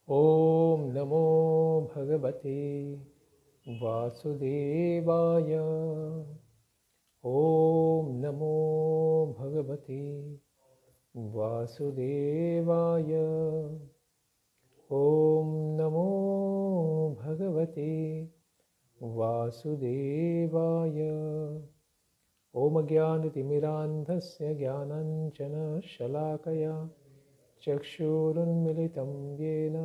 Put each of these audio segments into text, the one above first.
ॐ नमो भगवते वासुदेवाय। ॐ नमो भगवते वासुदेवाय। ॐ नमो भगवते वासुदेवाय। ॐ ज्ञानतिमिरान्धस्य ज्ञानाञ्जनशलाकया चक्षुरुन्मिलितं येन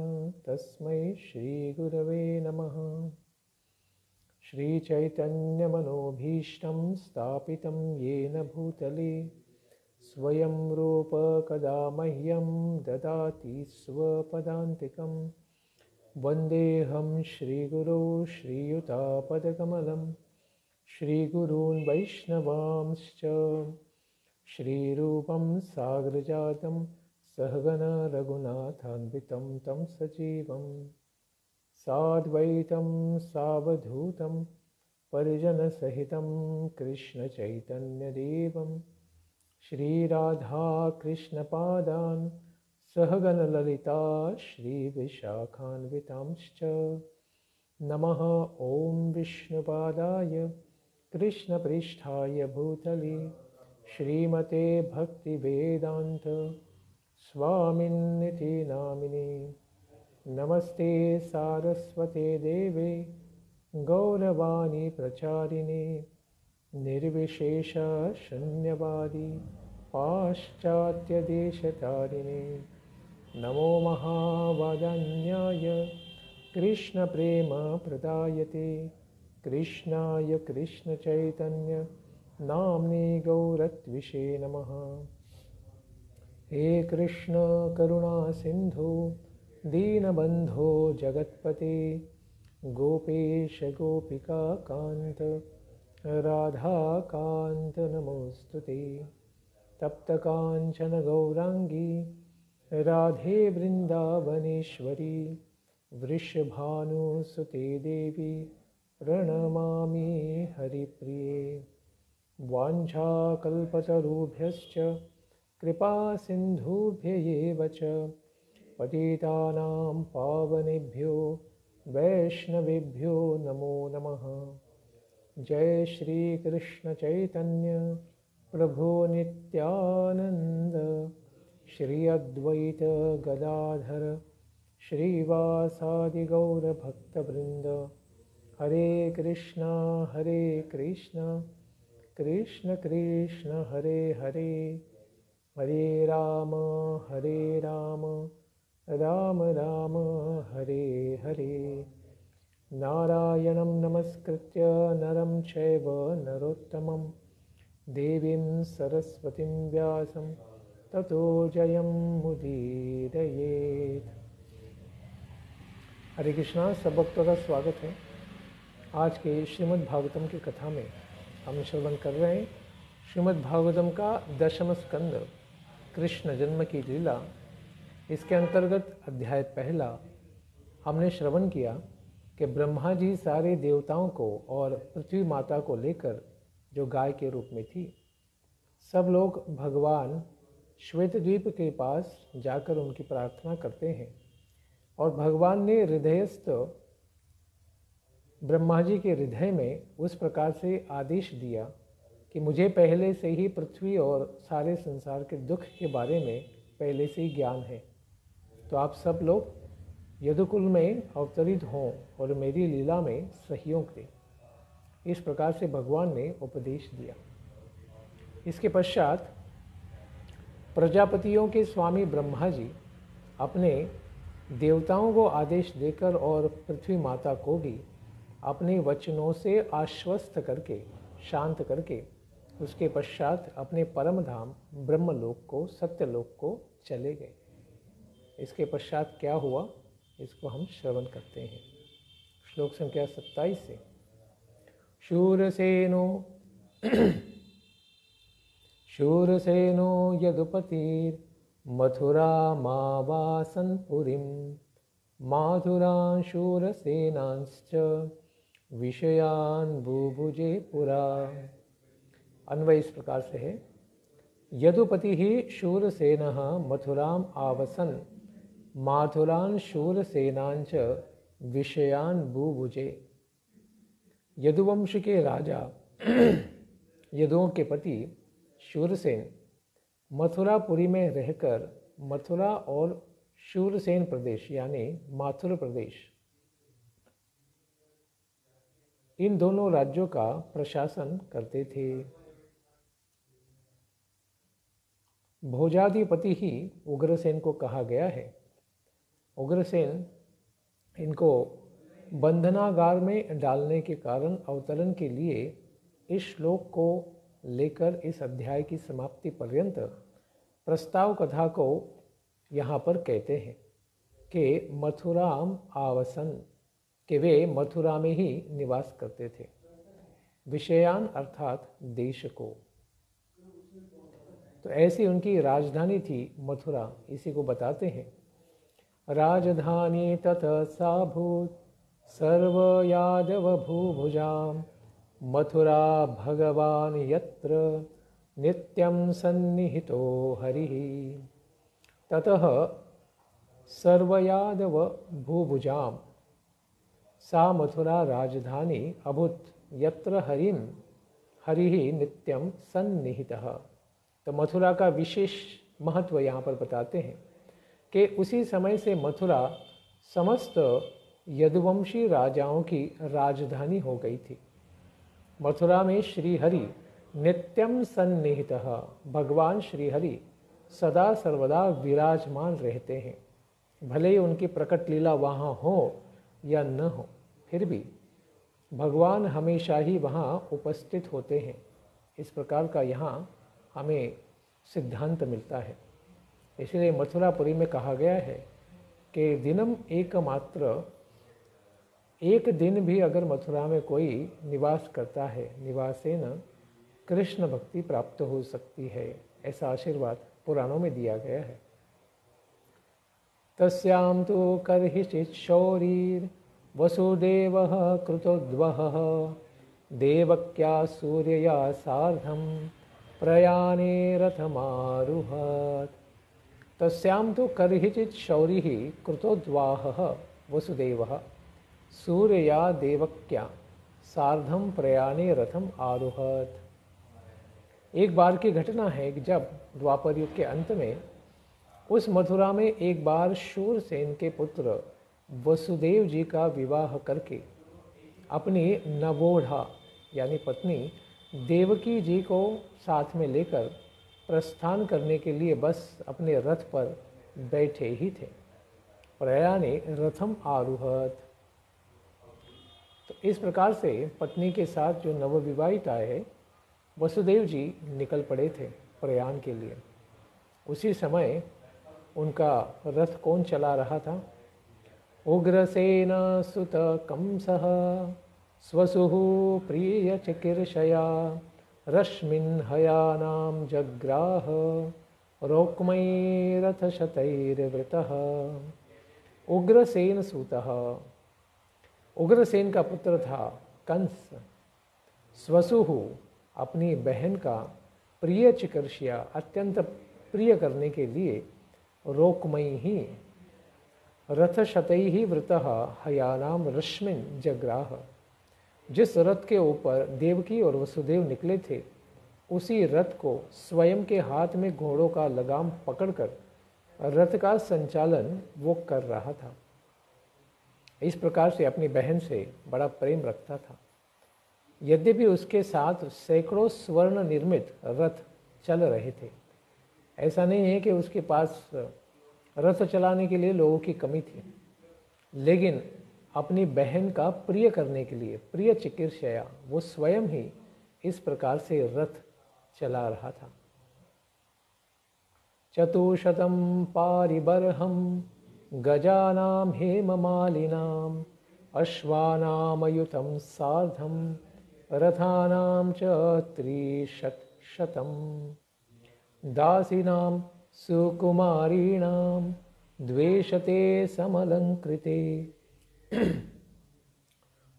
तस्मै श्रीगुरवे नमः। श्रीचैतन्यमनोभीष्टं स्थापितं येन भूतले स्वयं रूप कदा मह्यं ददाति स्वपदान्तिकं। वन्देऽहं श्रीगुरो श्रीयुतापदकमलं श्रीगुरून् वैष्णवांश्च श्रीरूपं साग्रजातं सहगण रघुनाथान्वितं तं सजीवं साद्वैतं सावधूतं परिजनसहितं कृष्णचैतन्यदेवं श्रीराधाकृष्णपादान् सहगणललिता श्रीविशाखान्वितांश्च नमः। ॐ विष्णुपादाय कृष्णप्रेष्ठाय भूतले श्रीमते भक्तिवेदान्त स्वामिन्निति नामिने। नमस्ते सारस्वते देवे गौरवाणी प्रचारिणे निर्विशेष शून्यवादी पाश्चात्यदेशतारिणे। नमो महावदन्याय कृष्णप्रेम प्रदायते कृष्णाय कृष्णचैतन्य नाम्ने गौरत्विषे नमः। हे कृष्ण करुणा सिंधु दीनबंधो जगत्पते गोपेश गोपिका कांत राधा कांत नमोस्तुते। तप्त कांचन गौरांगी राधे वृंदावनेश्वरी वृषभानुसुते देवी प्रणमामि हरिप्रिये। वाञ्छाकल्पतरुभ्यश्च कृपा सिन्धुभ्य एव च पतितानां पावनेभ्यो वैष्णवेभ्यो नमो नमः। जय श्री कृष्ण चैतन्य प्रभु नित्यानंद श्री अद्वैत गदाधर श्रीवासादि गौर भक्तवृंद। हरे कृष्णा कृष्ण कृष्ण हरे हरे हरे राम राम राम हरे हरे। नारायणं नमस्कृत्य नरं चैव नरोत्तमं देवीं सरस्वतीं व्यासं ततो जयं मुदीरयेत्। हरे कृष्णा। सब भक्तों का स्वागत है। आज के श्रीमद् भागवतम की कथा में हम श्रवण कर रहे हैं श्रीमद् भागवतम का 10वां स्कंद कृष्ण जन्म की लीला। इसके अंतर्गत अध्याय पहला हमने श्रवण किया कि ब्रह्मा जी सारे देवताओं को और पृथ्वी माता को लेकर जो गाय के रूप में थी, सब लोग भगवान श्वेतद्वीप के पास जाकर उनकी प्रार्थना करते हैं और भगवान ने हृदयस्थ ब्रह्मा जी के हृदय में उस प्रकार से आदेश दिया कि मुझे पहले से ही पृथ्वी और सारे संसार के दुख के बारे में पहले से ही ज्ञान है, तो आप सब लोग यदुकुल में अवतरित हों और मेरी लीला में सहयोग दें। इस प्रकार से भगवान ने उपदेश दिया। इसके पश्चात प्रजापतियों के स्वामी ब्रह्मा जी अपने देवताओं को आदेश देकर और पृथ्वी माता को भी अपने वचनों से आश्वस्त करके शांत करके उसके पश्चात अपने परम धाम ब्रह्मलोक को सत्यलोक को चले गए। इसके पश्चात क्या हुआ इसको हम श्रवण करते हैं। श्लोक संख्या 27 से। शूरसेनो यदुपतिर्मथुरामावासन् पुरीं माथुरान् शूरसेनांश्च विषयान् बुभुजे पुरा। अन्वय इस प्रकार से है। यदुपति ही शूरसेनः मथुराम आवसन माथुरान शूरसेनांच विषयान बुभुजे। यदुवंश के राजा यदुओं के पति शूरसेन मथुरापुरी में रहकर मथुरा और शूरसेन प्रदेश यानी माथुर प्रदेश, इन दोनों राज्यों का प्रशासन करते थे। भोजाधिपति ही उग्रसेन को कहा गया है। उग्रसेन इनको बंधनागार में डालने के कारण अवतरण के लिए इस श्लोक को लेकर इस अध्याय की समाप्ति पर्यंत प्रस्ताव कथा को यहाँ पर कहते हैं कि मथुराम आवसन, कि वे मथुरा में ही निवास करते थे। विषयान अर्थात देश को, तो ऐसी उनकी राजधानी थी मथुरा, इसी को बताते हैं। राजधानी तत साभूत सर्व यादव भूभुजाम मथुरा भगवान यत्र नित्यं सन्निहितो हरिः। ततः सर्वयादव भूभुजाम, सा मथुरा राजधानी अभूत यत्र हरिः नित्यं सन्निहितः। तो मथुरा का विशेष महत्व यहाँ पर बताते हैं कि उसी समय से मथुरा समस्त यदुवंशी राजाओं की राजधानी हो गई थी। मथुरा में श्रीहरि नित्यम सन्निहितः, भगवान श्रीहरि सदा सर्वदा विराजमान रहते हैं। भले ही उनकी प्रकट लीला वहाँ हो या न हो, फिर भी भगवान हमेशा ही वहाँ उपस्थित होते हैं। इस प्रकार का यहाँ हमें सिद्धांत मिलता है। इसलिए मथुरापुरी में कहा गया है कि दिनम एकमात्र, एक दिन भी अगर मथुरा में कोई निवास करता है, निवासेन कृष्ण भक्ति प्राप्त हो सकती है, ऐसा आशीर्वाद पुराणों में दिया गया है। तस्यां तु कर्हिचित् शौरीर वसुदेवः कृतोद्वहः देवक्या सूर्यया सार्धं प्रयाणे रथमारुहत्। तस्यां तु कर्हिचित् शौरिः कृतोद्वाहः वसुदेवः सूर्यया देवक्या सार्धम प्रयाणे रथम आरुहत। एक बार की घटना है कि जब द्वापर युग के अंत में उस मथुरा में एक बार शूरसेन के पुत्र वसुदेव जी का विवाह करके अपनी नवोढ़ा यानी पत्नी देवकी जी को साथ में लेकर प्रस्थान करने के लिए बस अपने रथ पर बैठे ही थे। प्रयाणे रथम आरुहत। तो इस प्रकार से पत्नी के साथ जो नवविवाहित आए वसुदेव जी निकल पड़े थे प्रयाण के लिए। उसी समय उनका रथ कौन चला रहा था? उग्रसेन सुत कंसः स्वसुः प्रिय चिकीर्षया रश्मिन् हयानां जग्राह रोक्मयी रथशतैर्वृतः। उग्रसेन सूतः, उग्रसेन का पुत्र था कंस। स्वसुः अपनी बहन का प्रिय चिकीर्षया अत्यंत प्रिय करने के लिए रोक्मयी ही रथशतैः वृतः हयानाम रश्मिन जग्राह। जिस रथ के ऊपर देवकी और वसुदेव निकले थे उसी रथ को स्वयं के हाथ में घोड़ों का लगाम पकड़कर रथ का संचालन वो कर रहा था। इस प्रकार से अपनी बहन से बड़ा प्रेम रखता था। यद्यपि उसके साथ सैकड़ों स्वर्ण निर्मित रथ चल रहे थे। ऐसा नहीं है कि उसके पास रथ चलाने के लिए लोगों की कमी थी, लेकिन अपनी बहन का प्रिय करने के लिए प्रिय चिकीर्षया वो स्वयं ही इस प्रकार से रथ चला रहा था। चतुशतं पारिबर्हं गजानां हेममालिनां अश्वानामयुतं सार्धं रथानां च 300 दासीनां सुकुमारीणां द्वेषते समलंकृते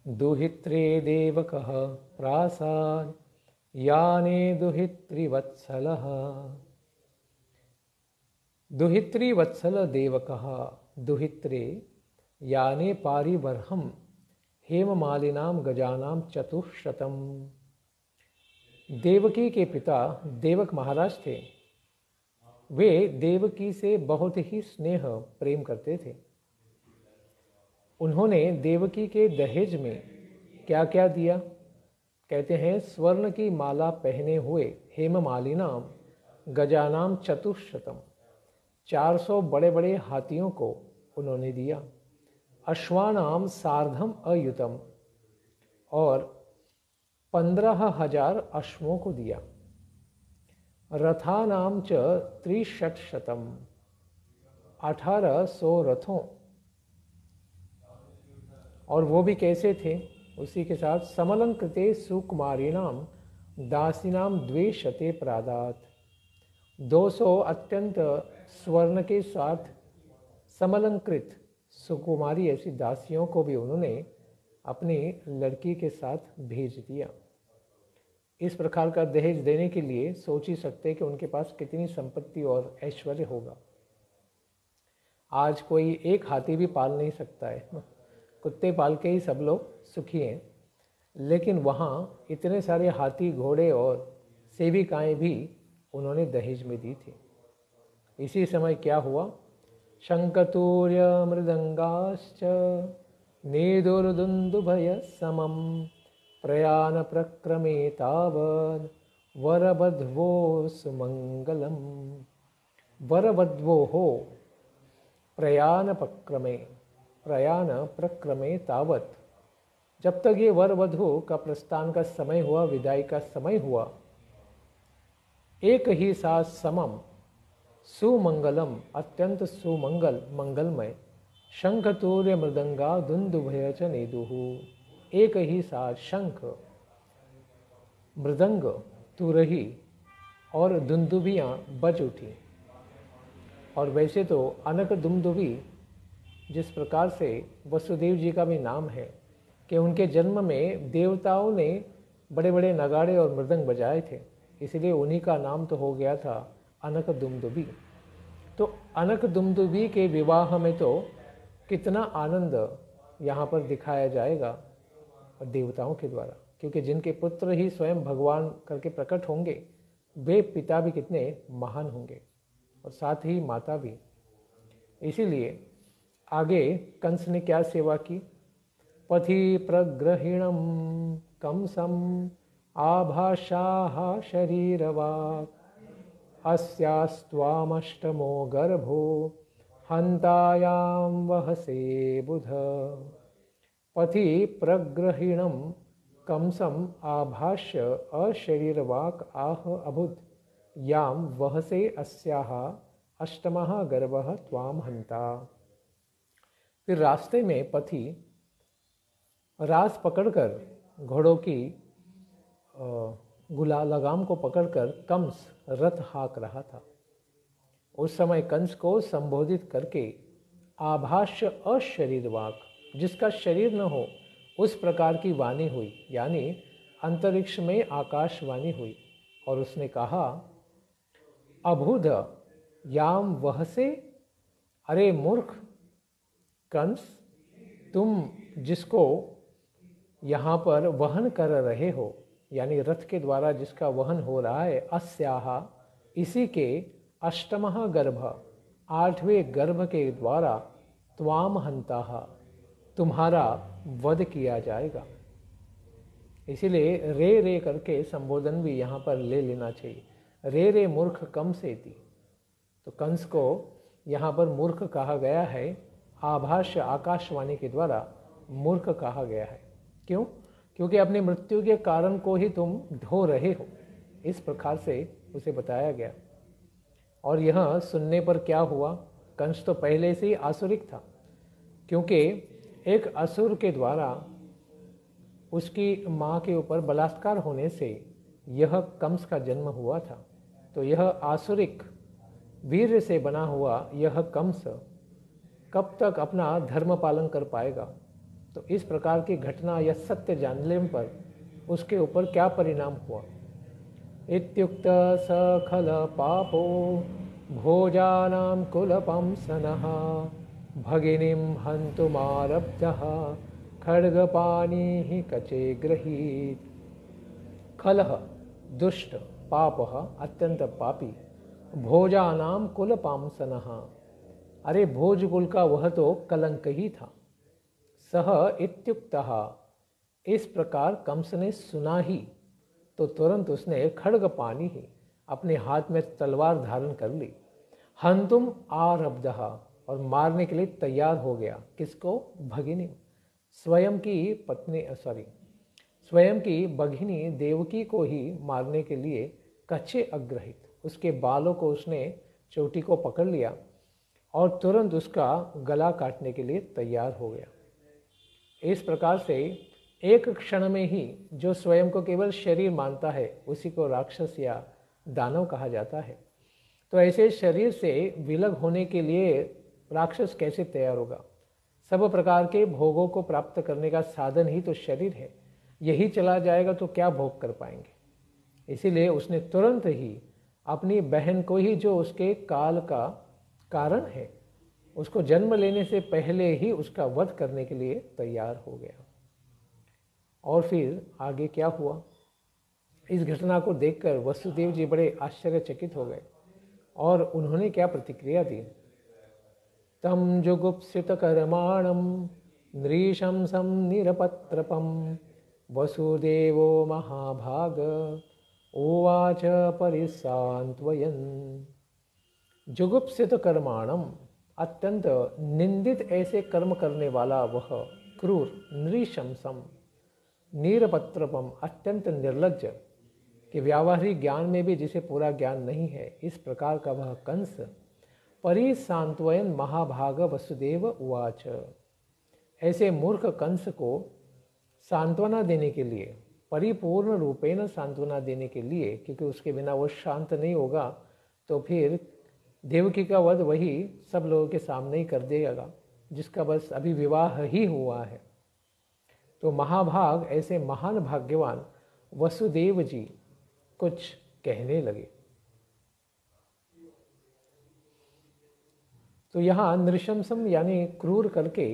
दुहित्रे देवकः प्रासाद याने दुहित्रिवत्सलः। दुहित्री वत्सल देवकः दुहित्रे याने पारिबर्हम हेममालिनाम गजानाम चतुःशतम। देवकी के पिता देवक महाराज थे। वे देवकी से बहुत ही स्नेह प्रेम करते थे। उन्होंने देवकी के दहेज में क्या क्या दिया? कहते हैं स्वर्ण की माला पहने हुए हेममालिनाम गजानाम चतुःशतम, 400 बड़े बड़े हाथियों को उन्होंने दिया। अश्वानाम सार्धम अयुतम, और 15,000 अश्वों को दिया। रथानाम च त्रिशतशतम, 1800 रथों, और वो भी कैसे थे? उसी के साथ समलंकृते सुकुमारीणाम दासीनाम 200 प्रादात, 200 अत्यंत स्वर्ण के साथ समलंकृत सुकुमारी ऐसी दासियों को भी उन्होंने अपनी लड़की के साथ भेज दिया। इस प्रकार का दहेज देने के लिए सोच ही सकते कि उनके पास कितनी संपत्ति और ऐश्वर्य होगा। आज कोई एक हाथी भी पाल नहीं सकता है, कुत्ते पाल के ही सब लोग सुखी हैं, लेकिन वहाँ इतने सारे हाथी, घोड़े और सेविकाएं भी उन्होंने दहेज में दी थी। इसी समय क्या हुआ? शंखतूर्य मृदंगाश्च नेदुर्दुन्दुभय समम प्रयाण प्रक्रमे तावद् वरवध्वो सुमंगलम। वरवध्वो हो प्रयाण प्रक्रमे तावत, जब तक ये वर वधु का प्रस्थान का समय हुआ, विदाई का समय हुआ, एक ही साथ समम सुमंगलम, अत्यंत सुमंगल, मंगलमय, शंखतूर्य मृदंगा दुन्दुभय च नेदुहु, एक ही साथ शंख, मृदंग, तुरही और दुंदुभियाँ बज उठी। और वैसे तो अनक दुमदुभी जिस प्रकार से वसुदेव जी का भी नाम है कि उनके जन्म में देवताओं ने बड़े बड़े नगाड़े और मृदंग बजाए थे, इसलिए उन्हीं का नाम तो हो गया था अनक दुमदुभी। तो अनक दुमदुभी के विवाह में तो कितना आनंद यहाँ पर दिखाया जाएगा देवताओं के द्वारा, क्योंकि जिनके पुत्र ही स्वयं भगवान करके प्रकट होंगे, वे पिता भी कितने महान होंगे और साथ ही माता भी। इसीलिए आगे कंस ने क्या सेवा की? पथि प्रग्रहिणम कंसम आभाषाः शरीरवाक् अस्यास्त्वामष्टमो गर्भो हन्तायां वहसे बुध। पथि प्रग्रहिणम कंसम आभाष्य अशरीरवाक् आह अबुध याम वहसे अस्याः अष्टमः गर्भः त्वाम हन्ता। फिर रास्ते में पथि रास पकड़कर घोड़ों की लगाम को पकड़कर कंस रथ हाँक रहा था। उस समय कंस को संबोधित करके आभाष्य अशरीरवाक, जिसका शरीर न हो उस प्रकार की वाणी हुई, यानी अंतरिक्ष में आकाशवाणी हुई, और उसने कहा अबुध याम वहसे, अरे मूर्ख कंस, तुम जिसको यहाँ पर वहन कर रहे हो, यानी रथ के द्वारा जिसका वहन हो रहा है, अस्याहा, इसी के अष्टमः गर्भ, 8वें गर्भ के द्वारा त्वाम हंताः, तुम्हारा वध किया जाएगा। इसीलिए रे रे करके संबोधन भी यहाँ पर ले लेना चाहिए। रे रे मूर्ख कम से थी, तो कंस को यहाँ पर मूर्ख कहा गया है, आभाष्य आकाशवाणी के द्वारा मूर्ख कहा गया है। क्यों? क्योंकि अपनी मृत्यु के कारण को ही तुम ढो रहे हो, इस प्रकार से उसे बताया गया। और यह सुनने पर क्या हुआ? कंस तो पहले से ही आसुरिक था, क्योंकि एक असुर के द्वारा उसकी माँ के ऊपर बलात्कार होने से यह कंस का जन्म हुआ था। तो यह आसुरिक वीर से बना हुआ यह कंस कब तक अपना धर्म पालन कर पाएगा? तो इस प्रकार की घटना या सत्य जानने पर उसके ऊपर क्या परिणाम हुआ? इत्युक्त स खल पापो भोजानां कुलपंसनः भगिनीं हन्तुमारब्धः खड्गपाणिः कचे गृहीत। खलः दुष्ट पापः अत्यंत पापी भोजानाम कुल पामसनः। अरे भोज कुल का वह तो कलंक ही था। सह इत्युक्तः, इस प्रकार कंस ने सुना ही तो तुरंत उसने खड्ग पानी ही अपने हाथ में तलवार धारण कर ली। हंतुम आरब्धः, और मारने के लिए तैयार हो गया। किसको? भगिनी, स्वयं की पत्नी, स्वयं की भगिनी देवकी को ही मारने के लिए कच्चे अग्रहित, उसके बालों को उसने चोटी को पकड़ लिया और तुरंत उसका गला काटने के लिए तैयार हो गया। इस प्रकार से एक क्षण में ही जो स्वयं को केवल शरीर मानता है उसी को राक्षस या दानव कहा जाता है। तो ऐसे शरीर से विलग होने के लिए राक्षस कैसे तैयार होगा? सब प्रकार के भोगों को प्राप्त करने का साधन ही तो शरीर है। यही चला जाएगा तो क्या भोग कर पाएंगे? इसीलिए उसने तुरंत ही अपनी बहन को ही, जो उसके काल का कारण है, उसको जन्म लेने से पहले ही उसका वध करने के लिए तैयार हो गया। और फिर आगे क्या हुआ? इस घटना को देखकर वसुदेव जी बड़े आश्चर्यचकित हो गए और उन्होंने क्या प्रतिक्रिया दी? तम जुगुप्सित कर्माणम नृशंसं निरपत्रपम वसुदेवो महाभाग उवाच परिसान्त्वयन्। जुगुप्सित कर्माणम, अत्यंत निंदित ऐसे कर्म करने वाला वह क्रूर, नृशंसम, निरपत्रपम, अत्यंत निर्लज्ज, कि व्यावहारिक ज्ञान में भी जिसे पूरा ज्ञान नहीं है, इस प्रकार का वह कंस परिसान्त्वयन् महाभाग वसुदेव उवाच। ऐसे मूर्ख कंस को सांत्वना देने के लिए, परिपूर्ण रूपेण सांत्वना देने के लिए, क्योंकि उसके बिना वो शांत नहीं होगा, तो फिर देवकी का वध वही सब लोगों के सामने ही कर देगा, जिसका बस अभी विवाह ही हुआ है। तो महाभाग, ऐसे महान भाग्यवान वसुदेव जी कुछ कहने लगे। तो यहाँ नृशंसम यानी क्रूर करके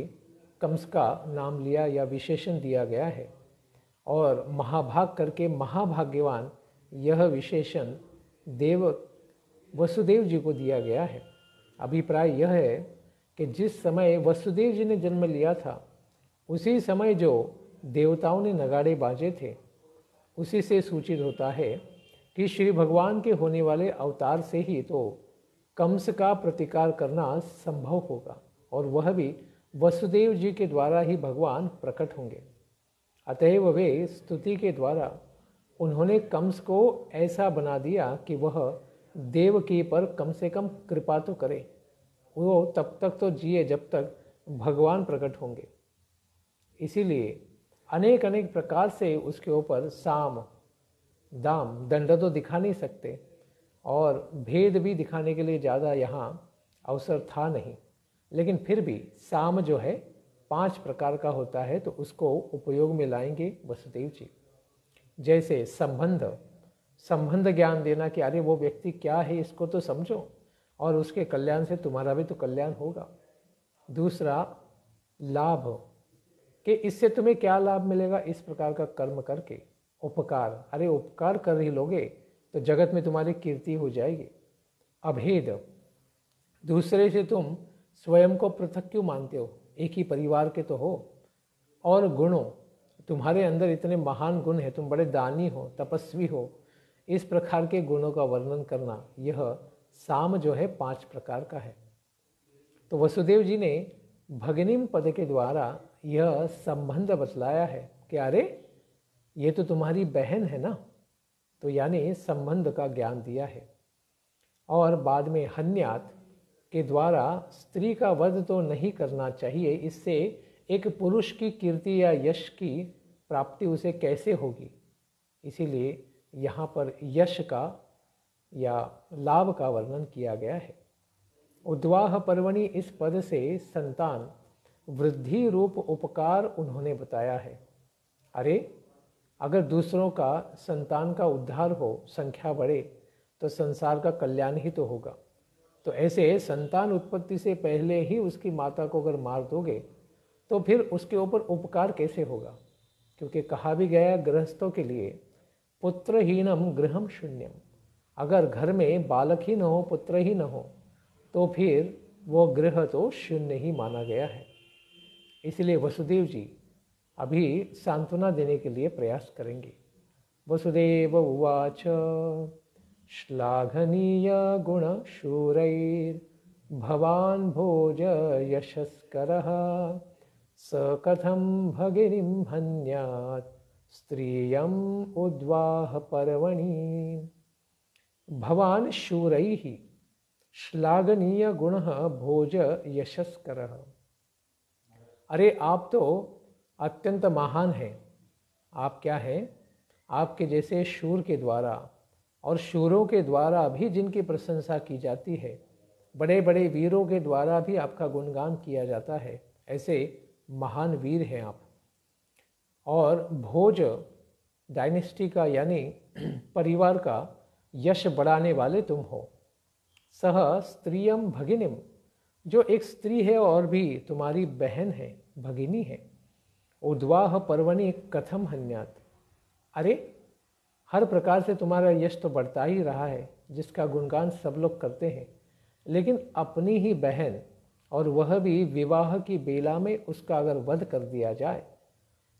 कंस का नाम लिया या विशेषण दिया गया है, और महाभाग करके महाभाग्यवान यह विशेषण वसुदेव जी को दिया गया है। अभिप्राय यह है कि जिस समय वसुदेव जी ने जन्म लिया था उसी समय जो देवताओं ने नगाड़े बाजे थे, उसी से सूचित होता है कि श्री भगवान के होने वाले अवतार से ही तो कंस का प्रतिकार करना संभव होगा, और वह भी वसुदेव जी के द्वारा ही भगवान प्रकट होंगे। अतएव वे स्तुति के द्वारा उन्होंने कंस को ऐसा बना दिया कि वह देवकी पर कम से कम कृपा तो करे। वो तब तक तो जिए जब तक भगवान प्रकट होंगे। इसीलिए अनेक अनेक प्रकार से उसके ऊपर साम दाम दंड तो दिखा नहीं सकते, और भेद भी दिखाने के लिए ज़्यादा यहाँ अवसर था नहीं, लेकिन फिर भी साम जो है 5 प्रकार का होता है, तो उसको उपयोग में लाएंगे वसुदेव जी। जैसे संबंध ज्ञान देना कि अरे वो व्यक्ति क्या है, इसको तो समझो, और उसके कल्याण से तुम्हारा भी तो कल्याण होगा। दूसरा लाभ, कि इससे तुम्हें क्या लाभ मिलेगा इस प्रकार का कर्म करके। उपकार, अरे उपकार कर ही लोगे तो जगत में तुम्हारी कीर्ति हो जाएगी। अभेद, दूसरे से तुम स्वयं को पृथक क्यों मानते हो, एक ही परिवार के तो हो। और गुणों, तुम्हारे अंदर इतने महान गुण हैं, तुम बड़े दानी हो, तपस्वी हो, इस प्रकार के गुणों का वर्णन करना, यह साम जो है 5 प्रकार का है। तो वसुदेव जी ने भगिनीम पद के द्वारा यह संबंध बतलाया है कि अरे ये तो तुम्हारी बहन है ना, तो यानी संबंध का ज्ञान दिया है। और बाद में हन्यात के द्वारा स्त्री का वध तो नहीं करना चाहिए, इससे एक पुरुष की कीर्ति या यश की प्राप्ति उसे कैसे होगी, इसीलिए यहाँ पर यश का या लाभ का वर्णन किया गया है। उद्वाह पर्वणि इस पद से संतान वृद्धि रूप उपकार उन्होंने बताया है। अरे अगर दूसरों का संतान का उद्धार हो, संख्या बढ़े, तो संसार का कल्याण ही तो होगा। तो ऐसे संतान उत्पत्ति से पहले ही उसकी माता को अगर मार दोगे तो फिर उसके ऊपर उपकार कैसे होगा? क्योंकि कहा भी गया गृहस्थों के लिए पुत्रहीनम गृहम शून्यम। अगर घर में बालक ही न हो, पुत्र ही न हो, तो फिर वो गृह तो शून्य ही माना गया है। इसलिए वसुदेव जी अभी सांत्वना देने के लिए प्रयास करेंगे। वसुदेव उवाच श्लाघनीय गुण शूरैर् भवान् भोज यशस्करः स कथं भगिनीं हन्यात् स्त्रियम् उद्वाह पर्वणि। भवान् शूरैः श्लाघनीय गुणः भोज यशस्करः। अरे आप तो अत्यंत महान हैं। आप क्या हैं? आपके जैसे शूर के द्वारा और शूरों के द्वारा भी जिनकी प्रशंसा की जाती है, बड़े बड़े वीरों के द्वारा भी आपका गुणगान किया जाता है, ऐसे महान वीर हैं आप। और भोज डायनेस्टी का यानी परिवार का यश बढ़ाने वाले तुम हो। सह स्त्रियम भगिनीम, जो एक स्त्री है और भी तुम्हारी बहन है, भगिनी है। उद्वाह पर्वणि कथम हन्यात। अरे हर प्रकार से तुम्हारा यश तो बढ़ता ही रहा है, जिसका गुणगान सब लोग करते हैं, लेकिन अपनी ही बहन और वह भी विवाह की बेला में उसका अगर वध कर दिया जाए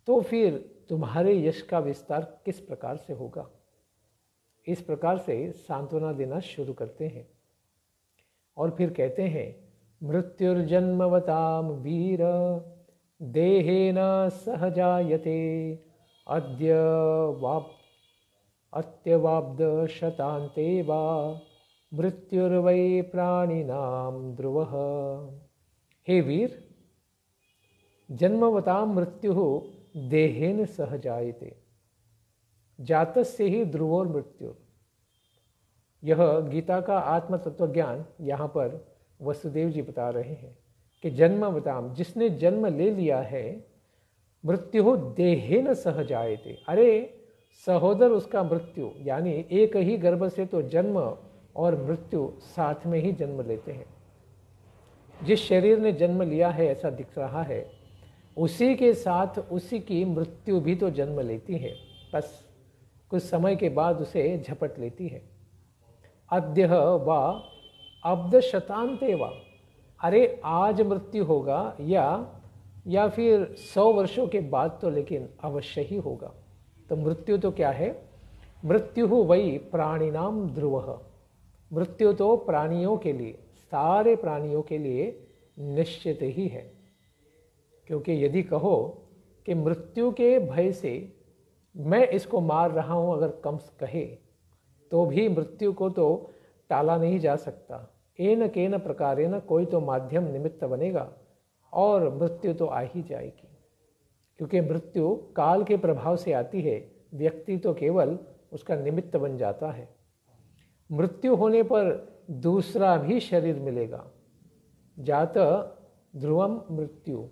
तो फिर तुम्हारे यश का विस्तार किस प्रकार से होगा? इस प्रकार से सांत्वना देना शुरू करते हैं और फिर कहते हैं मृत्युर्जन्मवताम वीर देहेन सहजायते अत्यवाब्द शतान्ते वा मृत्युर्वै प्राणिनाम ध्रुवः। हे वीर, जन्मवताम मृत्यु देहेन सह जायते जातस्य ही ध्रुवोर मृत्यु। यह गीता का आत्म तत्व ज्ञान यहाँ पर वसुदेव जी बता रहे हैं कि जन्मवताम, जिसने जन्म ले लिया है, मृत्यु देहेन सह जायते। अरे सहोदर उसका मृत्यु, यानी एक ही गर्भ से तो जन्म और मृत्यु साथ में ही जन्म लेते हैं। जिस शरीर ने जन्म लिया है ऐसा दिख रहा है, उसी के साथ उसी की मृत्यु भी तो जन्म लेती है, बस कुछ समय के बाद उसे झपट लेती है। अद्य वा अब्द शतान्ते वा, अरे आज मृत्यु होगा या फिर 100 वर्षों के बाद तो लेकिन अवश्य ही होगा। तो मृत्यु तो क्या है? मृत्यु वही प्राणिनाम ध्रुवः। मृत्यु तो प्राणियों के लिए, सारे प्राणियों के लिए निश्चित ही है। क्योंकि यदि कहो कि मृत्यु के भय से मैं इसको मार रहा हूं, अगर कंस कहे, तो भी मृत्यु को तो टाला नहीं जा सकता। एन केन प्रकारेण कोई तो माध्यम निमित्त बनेगा और मृत्यु तो आ ही जाएगी। क्योंकि मृत्यु काल के प्रभाव से आती है, व्यक्ति तो केवल उसका निमित्त बन जाता है। मृत्यु होने पर दूसरा भी शरीर मिलेगा। जात ध्रुवम मृत्यु,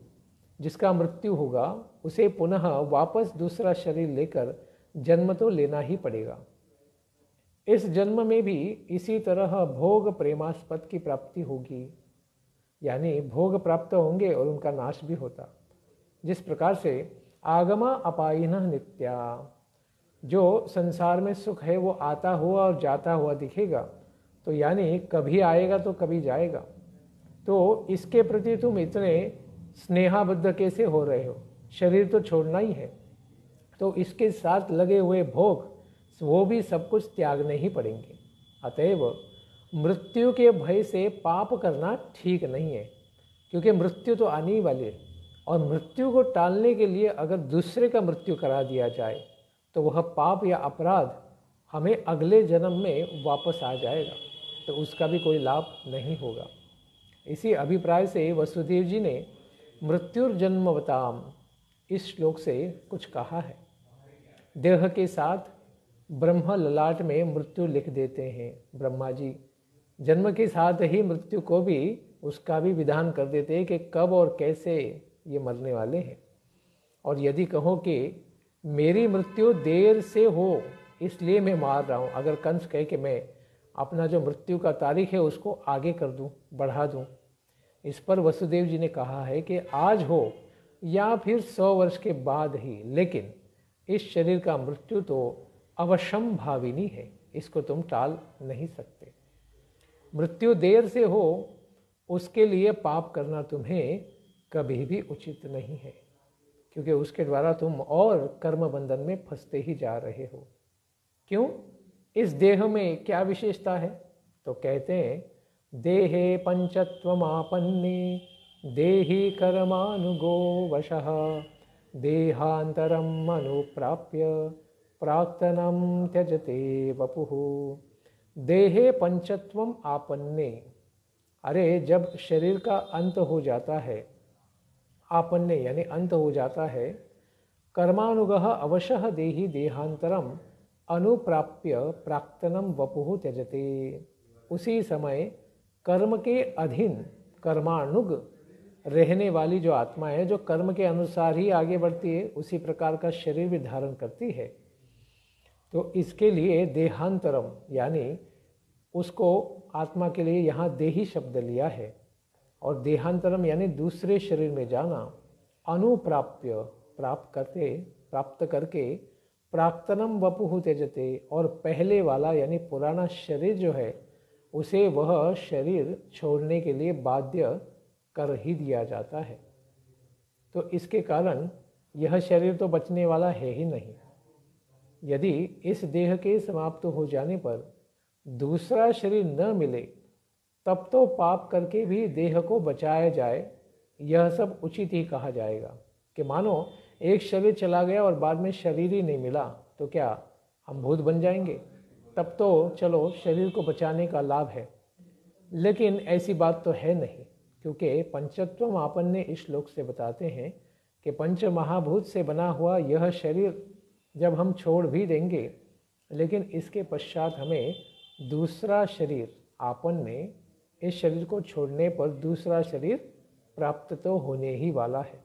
जिसका मृत्यु होगा उसे पुनः वापस दूसरा शरीर लेकर जन्म तो लेना ही पड़ेगा। इस जन्म में भी इसी तरह भोग प्रेमास्पद की प्राप्ति होगी, यानी भोग प्राप्त होंगे और उनका नाश भी होता। जिस प्रकार से आगमा अपायिनः नित्या, जो संसार में सुख है वो आता हुआ और जाता हुआ दिखेगा, तो यानी कभी आएगा तो कभी जाएगा। तो इसके प्रति तुम इतने स्नेहाबद्ध कैसे हो रहे हो? शरीर तो छोड़ना ही है, तो इसके साथ लगे हुए भोग वो भी सब कुछ त्यागने ही पड़ेंगे। अतएव मृत्यु के भय से पाप करना ठीक नहीं है, क्योंकि मृत्यु तो आने ही वाली है। और मृत्यु को टालने के लिए अगर दूसरे का मृत्यु करा दिया जाए तो वह पाप या अपराध हमें अगले जन्म में वापस आ जाएगा, तो उसका भी कोई लाभ नहीं होगा। इसी अभिप्राय से वसुदेव जी ने मृत्युर्जन्मवताम इस श्लोक से कुछ कहा है। देह के साथ ब्रह्म ललाट में मृत्यु लिख देते हैं ब्रह्मा जी। जन्म के साथ ही मृत्यु को भी, उसका भी विधान कर देते हैं कि कब और कैसे ये मरने वाले हैं। और यदि कहो कि मेरी मृत्यु देर से हो इसलिए मैं मार रहा हूँ, अगर कंस कहे कि मैं अपना जो मृत्यु का तारीख है उसको आगे कर दूं, बढ़ा दूं। इस पर वसुदेव जी ने कहा है कि आज हो या फिर 100 वर्ष के बाद ही, लेकिन इस शरीर का मृत्यु तो अवश्यम भाविनी है, इसको तुम टाल नहीं सकते। मृत्यु देर से हो उसके लिए पाप करना तुम्हें कभी भी उचित नहीं है, क्योंकि उसके द्वारा तुम और कर्म बंधन में फंसते ही जा रहे हो। क्यों? इस देह में क्या विशेषता है? तो कहते हैं, देहे पंचत्वमापन्ने देहि कर्मानुगो वशः देहांतरम अनुप्राप्य प्राक्तनम त्यजते वपुः। देहे पंचत्वम आपन्ने, अरे जब शरीर का अंत हो जाता है, आपन्ने यानी अंत हो जाता है, कर्मानुगः अवशः देहि देहांतरम अनुप्राप्य प्राक्तनम वपुः त्यजते, उसी समय कर्म के अधीन कर्मानुग रहने वाली जो आत्मा है, जो कर्म के अनुसार ही आगे बढ़ती है, उसी प्रकार का शरीर भी धारण करती है। तो इसके लिए देहांतरम यानी उसको आत्मा के लिए यहाँ देही शब्द लिया है, और देहांतरम यानी दूसरे शरीर में जाना, अनुप्राप्य प्राप्त करके प्राक्तनम वपुः त्यजते, और पहले वाला यानी पुराना शरीर जो है उसे वह शरीर छोड़ने के लिए बाध्य कर ही दिया जाता है। तो इसके कारण यह शरीर तो बचने वाला है ही नहीं। यदि इस देह के समाप्त हो जाने पर दूसरा शरीर न मिले, तब तो पाप करके भी देह को बचाया जाए, यह सब उचित ही कहा जाएगा। कि मानो एक शरीर चला गया और बाद में शरीर ही नहीं मिला, तो क्या हम भूत बन जाएंगे? तब तो चलो शरीर को बचाने का लाभ है, लेकिन ऐसी बात तो है नहीं, क्योंकि पंचत्वम आपन्ने इस श्लोक से बताते हैं कि पंच महाभूत से बना हुआ यह शरीर जब हम छोड़ भी देंगे, लेकिन इसके पश्चात हमें दूसरा शरीर, आपन्ने, इस शरीर को छोड़ने पर दूसरा शरीर प्राप्त तो होने ही वाला है।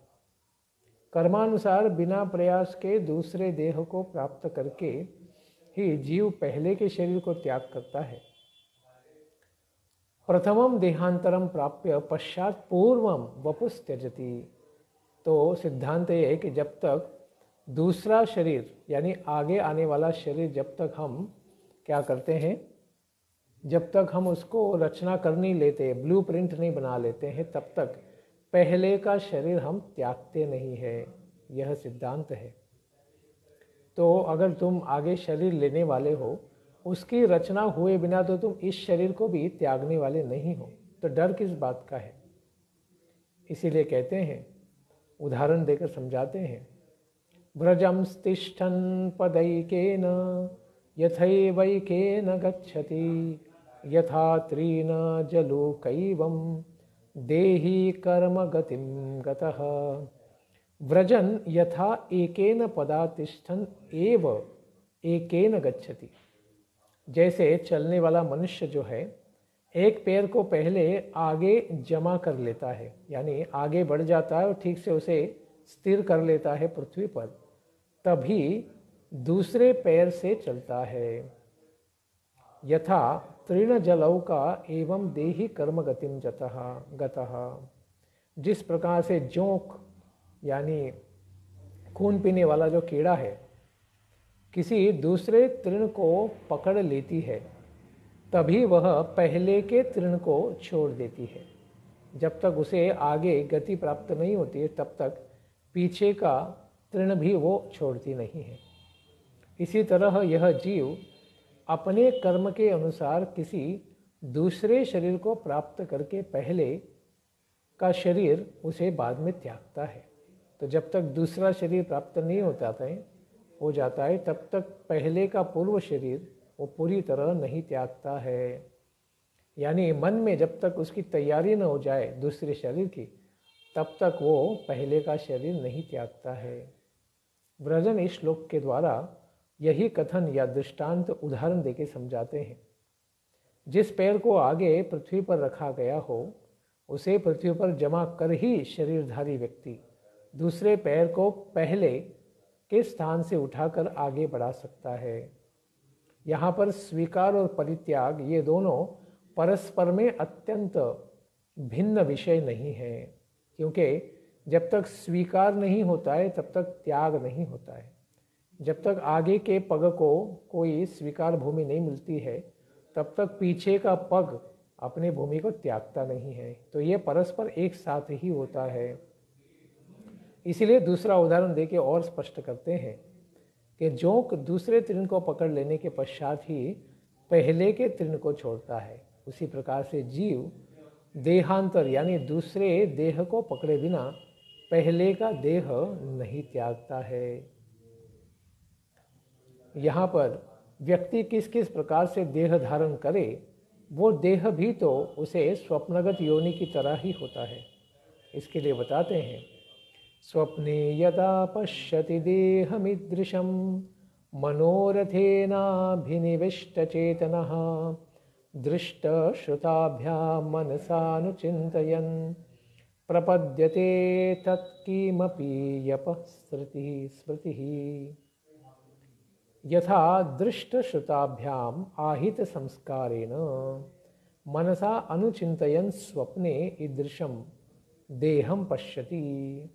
कर्मानुसार बिना प्रयास के दूसरे देह को प्राप्त करके ही जीव पहले के शरीर को त्याग करता है। प्रथमम देहांतरम प्राप्य पश्चात पूर्वम वपुस् त्यजति। तो सिद्धांत ये है कि जब तक दूसरा शरीर यानी आगे आने वाला शरीर जब तक हम क्या करते हैं, जब तक हम उसको रचना कर नहीं लेते, ब्लूप्रिंट नहीं बना लेते हैं, तब तक पहले का शरीर हम त्यागते नहीं है। यह सिद्धांत है। तो अगर तुम आगे शरीर लेने वाले हो, उसकी रचना हुए बिना तो तुम इस शरीर को भी त्यागने वाले नहीं हो, तो डर किस बात का है? इसीलिए कहते हैं, उदाहरण देकर समझाते हैं, व्रजं तिष्ठन् पदैकेन यथैवैकेन गच्छति यथा तृण जलोकैवं देहि कर्म गतिं गतः। व्रजन यथा एकेन पदा तिष्ठन् एव एकेन गच्छति। जैसे चलने वाला मनुष्य जो है, एक पैर को पहले आगे जमा कर लेता है, यानी आगे बढ़ जाता है और ठीक से उसे स्थिर कर लेता है पृथ्वी पर, तभी दूसरे पैर से चलता है। यथा तृण जलौका एवं देहि कर्म गतिम गतः। जिस प्रकार से जोंक यानी खून पीने वाला जो कीड़ा है किसी दूसरे तृण को पकड़ लेती है, तभी वह पहले के तृण को छोड़ देती है। जब तक उसे आगे गति प्राप्त नहीं होती है, तब तक पीछे का तृण भी वो छोड़ती नहीं है। इसी तरह यह जीव अपने कर्म के अनुसार किसी दूसरे शरीर को प्राप्त करके पहले का शरीर उसे बाद में त्यागता है। तो जब तक दूसरा शरीर प्राप्त नहीं हो जाता है, तब तक पहले का पूर्व शरीर वो पूरी तरह नहीं त्यागता है। यानी मन में जब तक उसकी तैयारी न हो जाए दूसरे शरीर की, तब तक वो पहले का शरीर नहीं त्यागता है। व्रजन इस श्लोक के द्वारा यही कथन या दृष्टांत उदाहरण देके समझाते हैं। जिस पैर को आगे पृथ्वी पर रखा गया हो, उसे पृथ्वी पर जमा कर ही शरीरधारी व्यक्ति दूसरे पैर को पहले के स्थान से उठाकर आगे बढ़ा सकता है। यहाँ पर स्वीकार और परित्याग ये दोनों परस्पर में अत्यंत भिन्न विषय नहीं है, क्योंकि जब तक स्वीकार नहीं होता है तब तक त्याग नहीं होता है। जब तक आगे के पग को कोई स्वीकार भूमि नहीं मिलती है तब तक पीछे का पग अपनी भूमि को त्यागता नहीं है। तो ये परस्पर एक साथ ही होता है। इसीलिए दूसरा उदाहरण देके और स्पष्ट करते हैं कि जोंक दूसरे तृण को पकड़ लेने के पश्चात ही पहले के तृण को छोड़ता है, उसी प्रकार से जीव देहांतर यानी दूसरे देह को पकड़े बिना पहले का देह नहीं त्यागता है। यहाँ पर व्यक्ति किस किस प्रकार से देह धारण करे, वो देह भी तो उसे स्वप्नगत योनि की तरह ही होता है। इसके लिए बताते हैं, स्वप्ने यदा पश्यति देहमीदृशं मनोरथेनाभिनिविष्टचेतनः दृष्टश्रुताभ्यां मनसानुचिन्तयन् प्रपद्यते तत्किमपि यपः स्मृतिः। यथा दृष्टश्रुताभ्याम आहित संस्कारेण मनसा अनुचिन्तयन् स्वप्ने ईदृशं देहम पश्यति।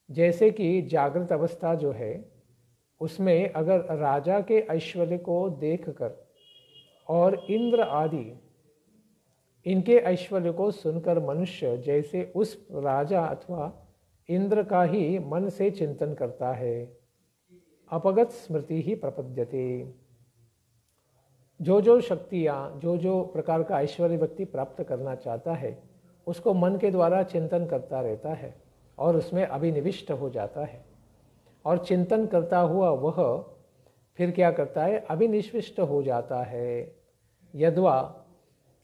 जैसे कि जागृत अवस्था जो है उसमें अगर राजा के ऐश्वर्य को देखकर और इंद्र आदि इनके ऐश्वर्य को सुनकर मनुष्य जैसे उस राजा अथवा इंद्र का ही मन से चिंतन करता है, अपगत स्मृति ही प्रपद्यते। जो जो शक्तियाँ, जो जो प्रकार का ऐश्वर्य व्यक्ति प्राप्त करना चाहता है उसको मन के द्वारा चिंतन करता रहता है और उसमें अभिनिविष्ट हो जाता है। और चिंतन करता हुआ वह फिर क्या करता है, अभिनिविष्ट हो जाता है। यद्वा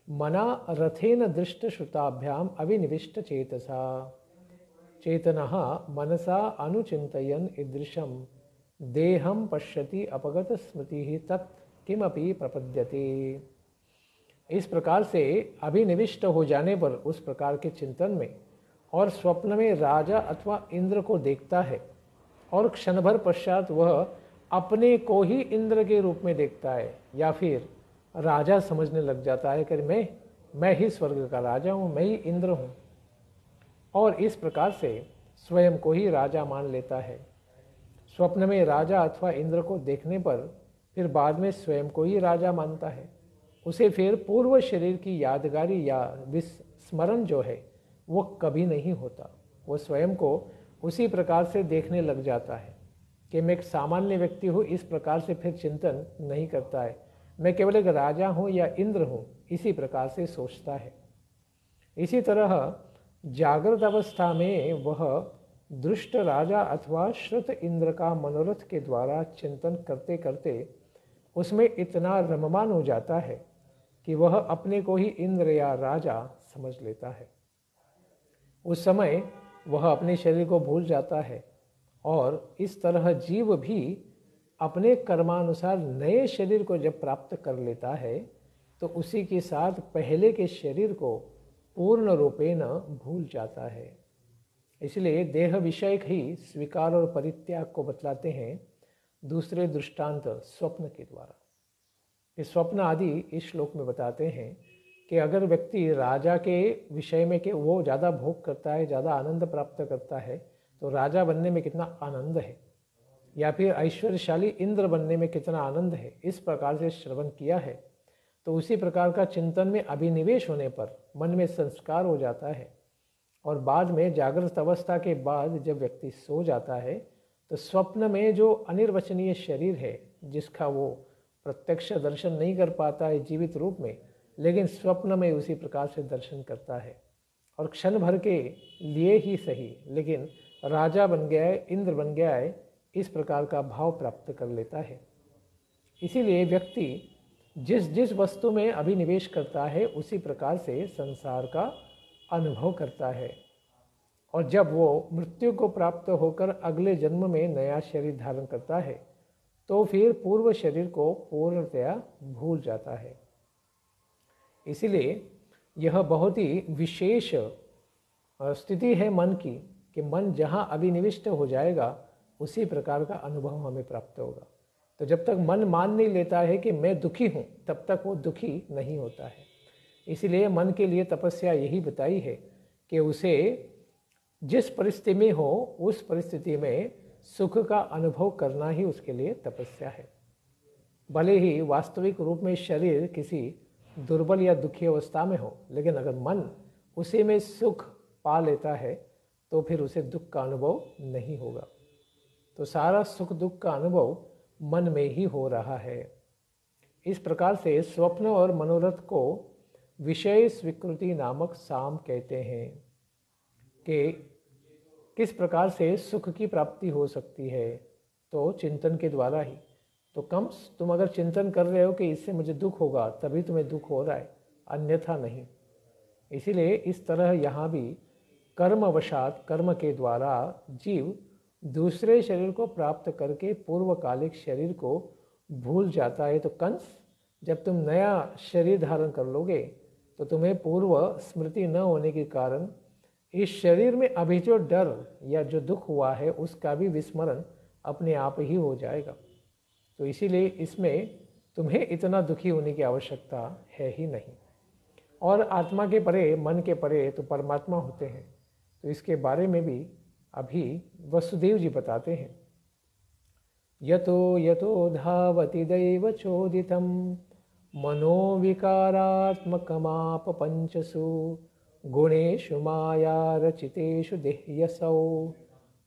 मना रथेन दृष्ट श्रुताभ्याम अभिनिविष्ट चेतसा चेतनः मनसा अनुचिन्तयन् ईदृशं देहम पश्यति अपगत स्मृति तत् किमपि प्रपद्यते। इस प्रकार से अभिनिविष्ट हो जाने पर उस प्रकार के चिंतन में और स्वप्न में राजा अथवा इंद्र को देखता है और क्षण भर पश्चात वह अपने को ही इंद्र के रूप में देखता है या फिर राजा समझने लग जाता है कि मैं ही स्वर्ग का राजा हूँ, मैं ही इंद्र हूँ, और इस प्रकार से स्वयं को ही राजा मान लेता है। स्वप्न में राजा अथवा इंद्र को देखने पर फिर बाद में स्वयं को ही राजा मानता है। उसे फिर पूर्व शरीर की यादगारी या विस्मरण जो है वो कभी नहीं होता। वो स्वयं को उसी प्रकार से देखने लग जाता है कि मैं एक सामान्य व्यक्ति हूँ, इस प्रकार से फिर चिंतन नहीं करता है, मैं केवल एक राजा हूँ या इंद्र हूँ, इसी प्रकार से सोचता है। इसी तरह जागृत अवस्था में वह दुष्ट राजा अथवा श्रुत इंद्र का मनोरथ के द्वारा चिंतन करते करते उसमें इतना रममान हो जाता है कि वह अपने को ही इंद्र या राजा समझ लेता है। उस समय वह अपने शरीर को भूल जाता है और इस तरह जीव भी अपने कर्मानुसार नए शरीर को जब प्राप्त कर लेता है तो उसी के साथ पहले के शरीर को पूर्ण रूपेण भूल जाता है। इसलिए देह विषयक ही स्वीकार और परित्याग को बतलाते हैं दूसरे दृष्टांत स्वप्न के द्वारा। इस स्वप्न आदि इस श्लोक में बताते हैं कि अगर व्यक्ति राजा के विषय में कि वो ज़्यादा भोग करता है, ज़्यादा आनंद प्राप्त करता है, तो राजा बनने में कितना आनंद है, या फिर ऐश्वर्यशाली इंद्र बनने में कितना आनंद है, इस प्रकार से श्रवण किया है, तो उसी प्रकार का चिंतन में अभिनिवेश होने पर मन में संस्कार हो जाता है। और बाद में जागृत अवस्था के बाद जब व्यक्ति सो जाता है तो स्वप्न में जो अनिर्वचनीय शरीर है, जिसका वो प्रत्यक्ष दर्शन नहीं कर पाता है जीवित रूप में, लेकिन स्वप्न में उसी प्रकार से दर्शन करता है और क्षण भर के लिए ही सही, लेकिन राजा बन गया है, इंद्र बन गया है, इस प्रकार का भाव प्राप्त कर लेता है। इसीलिए व्यक्ति जिस जिस वस्तु में अभिनिवेश करता है उसी प्रकार से संसार का अनुभव करता है। और जब वो मृत्यु को प्राप्त होकर अगले जन्म में नया शरीर धारण करता है तो फिर पूर्व शरीर को पूर्णतया भूल जाता है। इसीलिए यह बहुत ही विशेष स्थिति है मन की कि मन जहाँ अभिनिविष्ट हो जाएगा उसी प्रकार का अनुभव हमें प्राप्त होगा। तो जब तक मन मान नहीं लेता है कि मैं दुखी हूँ, तब तक वो दुखी नहीं होता है। इसीलिए मन के लिए तपस्या यही बताई है कि उसे जिस परिस्थिति में हो उस परिस्थिति में सुख का अनुभव करना ही उसके लिए तपस्या है। भले ही वास्तविक रूप में शरीर किसी दुर्बल या दुखी अवस्था में हो, लेकिन अगर मन उसी में सुख पा लेता है तो फिर उसे दुख का अनुभव नहीं होगा। तो सारा सुख दुख का अनुभव मन में ही हो रहा है। इस प्रकार से स्वप्न और मनोरथ को विषय स्वीकृति नामक साम कहते हैं कि किस प्रकार से सुख की प्राप्ति हो सकती है, तो चिंतन के द्वारा ही। तो तुम अगर चिंतन कर रहे हो कि इससे मुझे दुख होगा, तभी तुम्हें दुख हो रहा है, अन्यथा नहीं। इसीलिए इस तरह यहाँ भी कर्मवशात, कर्म के द्वारा जीव दूसरे शरीर को प्राप्त करके पूर्वकालिक शरीर को भूल जाता है। तो कंस, जब तुम नया शरीर धारण कर लोगे तो तुम्हें पूर्व स्मृति न होने के कारण इस शरीर में अभी जो डर या जो दुख हुआ है उसका भी विस्मरण अपने आप ही हो जाएगा। तो इसीलिए इसमें तुम्हें इतना दुखी होने की आवश्यकता है ही नहीं। और आत्मा के परे, मन के परे तो परमात्मा होते हैं। तो इसके बारे में भी अभी वसुदेव जी बताते हैं। यतो यतो धावति दैव चोदितं मनोविकारात्मकमाप पंचसु गुणेषु माया रचितेषु देह्यसौ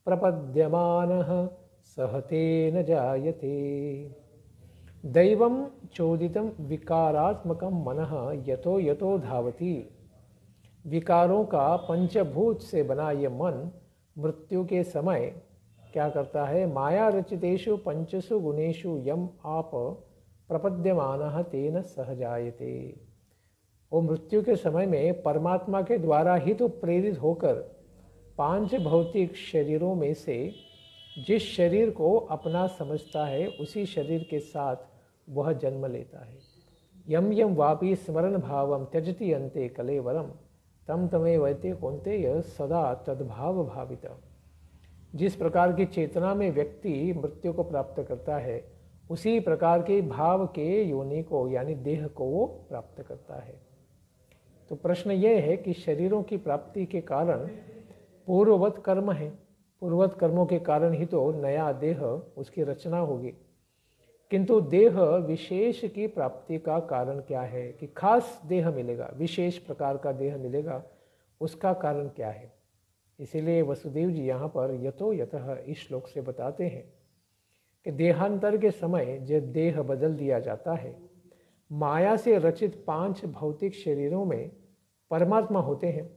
प्रपद्यमानः सहतेन जायते। दैवं चोदितं विकारात्मकं मनः यतो यतो धावति। विकारों का पंचभूत से बना ये मन मृत्यु के समय क्या करता है? माया रचितेषु पंचसु गुणेषु यम आप प्रपद्यमानः तेन सह जायते। वो मृत्यु के समय में परमात्मा के द्वारा ही तो प्रेरित होकर पांच भौतिक शरीरों में से जिस शरीर को अपना समझता है उसी शरीर के साथ वह जन्म लेता है। यम यम वापि स्मरण भावम त्यजति अन्ते कलेवरम तम तमे वैते कौन्तेय सदा तद्भाव भावित। जिस प्रकार की चेतना में व्यक्ति मृत्यु को प्राप्त करता है, उसी प्रकार के भाव के योनि को यानी देह को वो प्राप्त करता है। तो प्रश्न यह है कि शरीरों की प्राप्ति के कारण पूर्ववत कर्म है, पूर्ववत कर्मों के कारण ही तो नया देह उसकी रचना होगी। किंतु देह विशेष की प्राप्ति का कारण क्या है कि खास देह मिलेगा, विशेष प्रकार का देह मिलेगा, उसका कारण क्या है? इसीलिए वसुदेव जी यहाँ पर यतो यतः इस श्लोक से बताते हैं कि देहांतर के समय जब देह बदल दिया जाता है, माया से रचित पांच भौतिक शरीरों में परमात्मा होते हैं।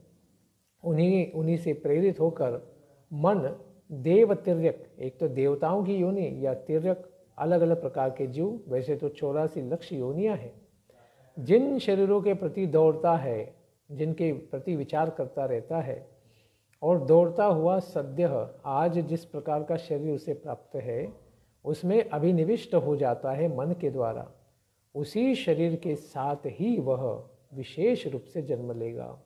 उन्हीं से प्रेरित होकर मन देव तिर्यक, एक तो देवताओं की योनि या तिर्यक, अलग अलग प्रकार के जीव, वैसे तो 84 लाख योनियां हैं, जिन शरीरों के प्रति दौड़ता है, जिनके प्रति विचार करता रहता है और दौड़ता हुआ सद्य आज जिस प्रकार का शरीर उसे प्राप्त है उसमें अभिनिविष्ट हो जाता है मन के द्वारा। उसी शरीर के साथ ही वह विशेष रूप से जन्म लेगा।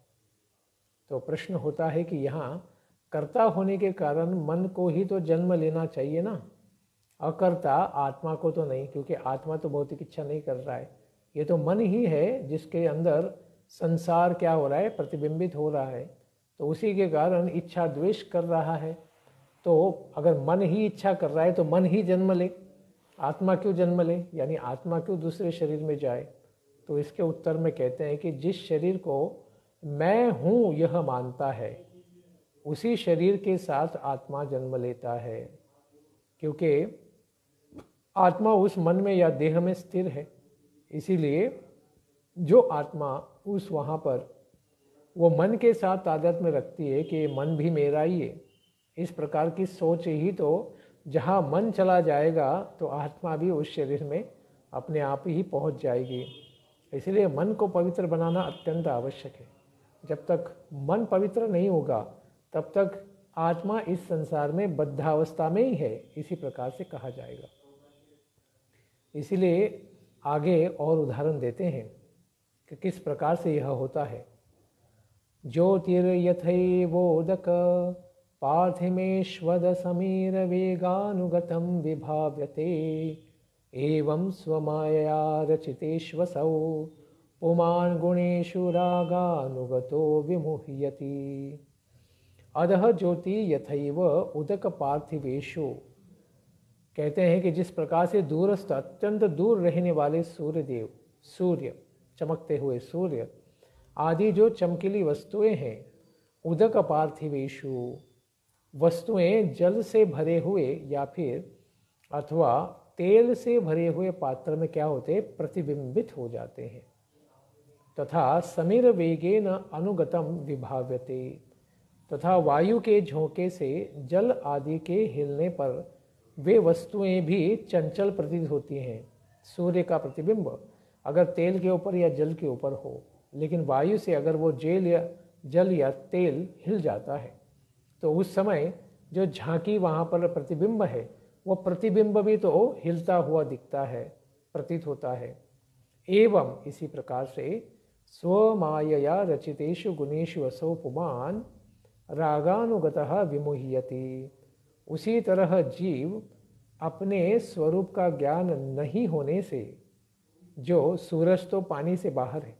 तो प्रश्न होता है कि यहाँ कर्ता होने के कारण मन को ही तो जन्म लेना चाहिए ना, अकर्ता आत्मा को तो नहीं, क्योंकि आत्मा तो भौतिक इच्छा नहीं कर रहा है। ये तो मन ही है जिसके अंदर संसार क्या हो रहा है, प्रतिबिंबित हो रहा है। तो उसी के कारण इच्छा द्वेष कर रहा है। तो अगर मन ही इच्छा कर रहा है तो मन ही जन्म ले, आत्मा क्यों जन्म ले, यानी आत्मा क्यों दूसरे शरीर में जाए? तो इसके उत्तर में कहते हैं कि जिस शरीर को मैं हूँ यह मानता है, उसी शरीर के साथ आत्मा जन्म लेता है, क्योंकि आत्मा उस मन में या देह में स्थिर है। इसीलिए जो आत्मा उस वहाँ पर वो मन के साथ तादाद में रखती है कि मन भी मेरा ही है, इस प्रकार की सोच ही तो जहाँ मन चला जाएगा तो आत्मा भी उस शरीर में अपने आप ही पहुँच जाएगी। इसलिए मन को पवित्र बनाना अत्यंत आवश्यक है। जब तक मन पवित्र नहीं होगा तब तक आत्मा इस संसार में बद्धावस्था में ही है, इसी प्रकार से कहा जाएगा। इसीलिए आगे और उदाहरण देते हैं कि किस प्रकार से यह होता है। ज्योतिर्यथैवोदक पार्थिमेश्वद समीर वेगानुगतम विभाव्यते एवं स्वमायया रचितेष्वसौ पुमान् गुणेषु रागानुगतो विमुह्यति। अधः ज्योति यथैव उदक पार्थिवेषु। कहते हैं कि जिस प्रकार से दूरस्थ अत्यंत दूर रहने वाले सूर्यदेव, सूर्य, चमकते हुए सूर्य आदि जो चमकीली वस्तुएं हैं, उदक पार्थिवेषु, वस्तुएं जल से भरे हुए या फिर अथवा तेल से भरे हुए पात्र में क्या होते, प्रतिबिंबित हो जाते हैं। तथा समीर वेगेन अनुगतम विभाव्यते, तथा वायु के झोंके से जल आदि के हिलने पर वे वस्तुएं भी चंचल प्रतीत होती हैं। सूर्य का प्रतिबिंब अगर तेल के ऊपर या जल के ऊपर हो, लेकिन वायु से अगर वो जल या तेल हिल जाता है तो उस समय जो झांकी वहाँ पर प्रतिबिंब है, वो प्रतिबिंब भी तो हिलता हुआ दिखता है, प्रतीत होता है। एवं इसी प्रकार से स्वमायया रचितेषु गुणेषु असौ पुमान् रागानुगतः विमुह्यति। उसी तरह जीव अपने स्वरूप का ज्ञान नहीं होने से, जो सूरज तो पानी से बाहर है,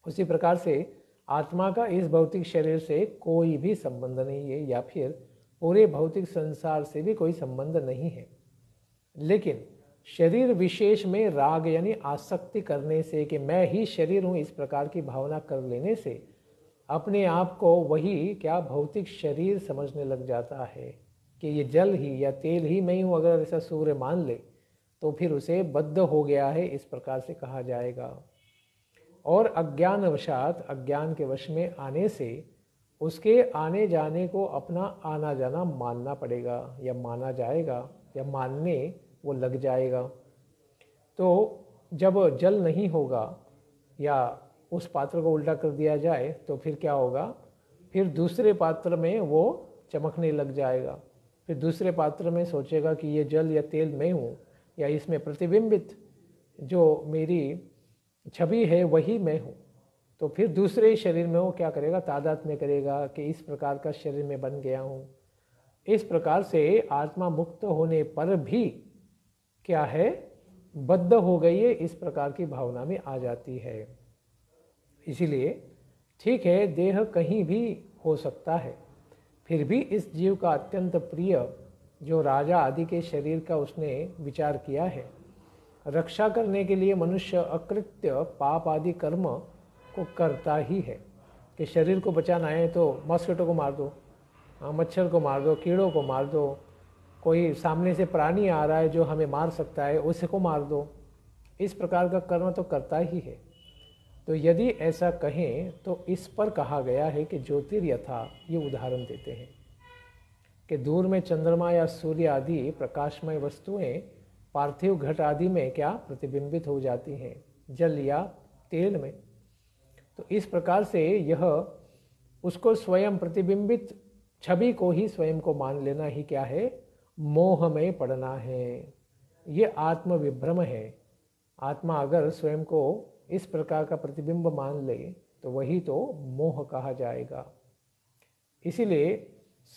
उसी प्रकार से आत्मा का इस भौतिक शरीर से कोई भी संबंध नहीं है, या फिर पूरे भौतिक संसार से भी कोई संबंध नहीं है। लेकिन शरीर विशेष में राग यानी आसक्ति करने से कि मैं ही शरीर हूँ, इस प्रकार की भावना कर लेने से अपने आप को वही क्या भौतिक शरीर समझने लग जाता है कि ये जल ही या तेल ही मैं हूँ। अगर ऐसा सूर्य मान ले तो फिर उसे बद्ध हो गया है, इस प्रकार से कहा जाएगा। और अज्ञानवशात, अज्ञान के वश में आने से उसके आने जाने को अपना आना जाना मानना पड़ेगा, या माना जाएगा, या मानने वो लग जाएगा। तो जब जल नहीं होगा या उस पात्र को उल्टा कर दिया जाए तो फिर क्या होगा, फिर दूसरे पात्र में वो चमकने लग जाएगा। फिर दूसरे पात्र में सोचेगा कि ये जल या तेल मैं हूँ, या इसमें प्रतिबिंबित जो मेरी छवि है वही मैं हूँ। तो फिर दूसरे शरीर में वो क्या करेगा, तादात्म्य करेगा कि इस प्रकार का शरीर में बन गया हूँ। इस प्रकार से आत्मा मुक्त होने पर भी क्या है, बद्ध हो गई है, इस प्रकार की भावना में आ जाती है। इसीलिए ठीक है, देह कहीं भी हो सकता है, फिर भी इस जीव का अत्यंत प्रिय जो राजा आदि के शरीर का उसने विचार किया है, रक्षा करने के लिए मनुष्य अकृत्य पाप आदि कर्म को करता ही है। कि शरीर को बचाना है तो मॉस्किटो को मार दो, मच्छर को मार दो, कीड़ों को मार दो, कोई सामने से प्राणी आ रहा है जो हमें मार सकता है उसको मार दो, इस प्रकार का कर्म तो करता ही है। तो यदि ऐसा कहें तो इस पर कहा गया है कि ज्योतिर्यथा, ये उदाहरण देते हैं कि दूर में चंद्रमा या सूर्य आदि प्रकाशमय वस्तुएं पार्थिव घट आदि में क्या प्रतिबिंबित हो जाती हैं, जल या तेल में। तो इस प्रकार से यह उसको स्वयं प्रतिबिंबित छवि को ही स्वयं को मान लेना ही क्या है, मोह में पड़ना है। ये आत्मविभ्रम है। आत्मा अगर स्वयं को इस प्रकार का प्रतिबिंब मान ले तो वही तो मोह कहा जाएगा। इसीलिए